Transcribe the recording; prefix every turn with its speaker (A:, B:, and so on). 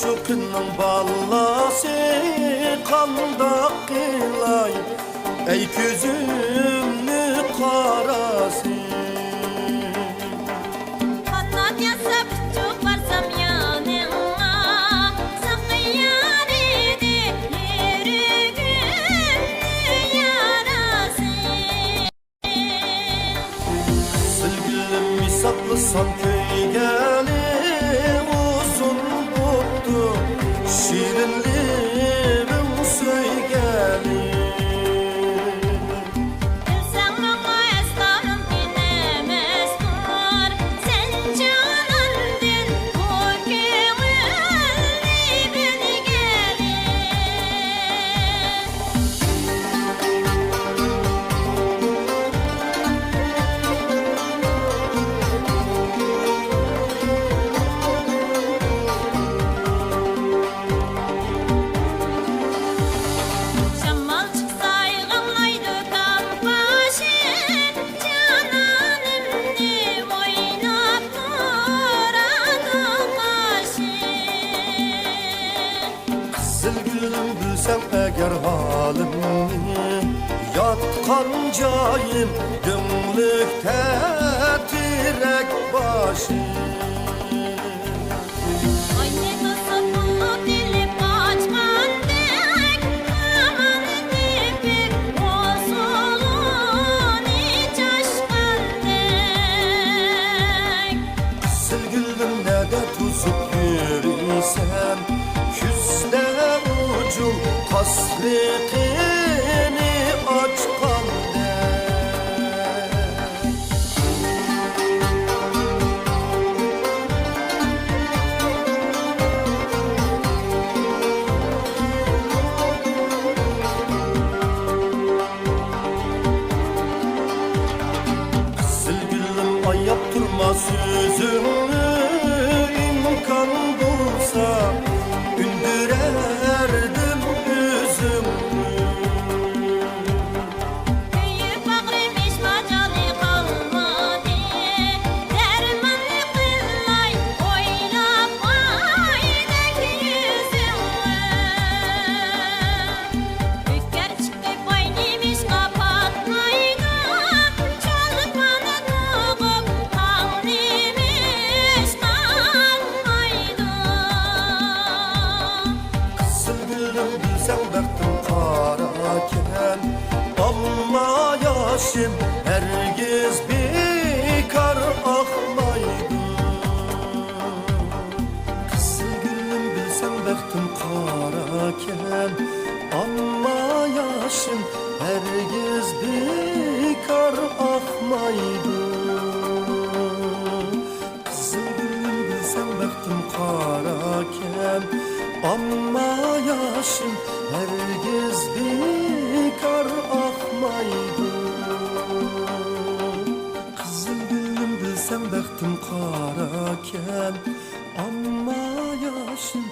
A: çokının ballası kanda kılay ey gözümlü karası.
B: Kanat yasap çok varsam yanına sakıyan idi yürügümlü yarası.
A: Sevgilim misaklısan köy geli uzun boptu şirinliğim söygeli.
B: Bilsen bana esnafım bilemez dur sen canandın bu gönüllü beni gelin. Şamal çıksa yığılaydı kalbaşın cananımni oynap duradı başın.
A: Sevgilim bilsem eğer halimi yatkan cayım dümlükte direk başım.
B: Aynı kızı bulup dilip açmandık aman dipik bozulun hiç aşkındık.
A: Sevgilim ne de tuzup yürüysen küzde ucum taslikini açkan de. Sevgilim ayıp durma sözümü imkan bulsa gündürerdim üzümü.
B: Büyük bağrımış macalı kalmadı dermanlı kıllay oynap aydak yüzümü. Büker çıkıp oynamış kapatmaydı çalıkmanı tuğup ağlamış kalmaydı.
A: Sevgilim bilsem baktım karaken amma yaşım herkes bekar akmaydı. Sevgilim bilsem baktım karaken amma yaşım herkes bekar akmaydı. Sevgilim bilsem baktım karaken amma yaşım herkes bekar akmaydı. Kızım gülüm bilsem baktım karaken amma yaşım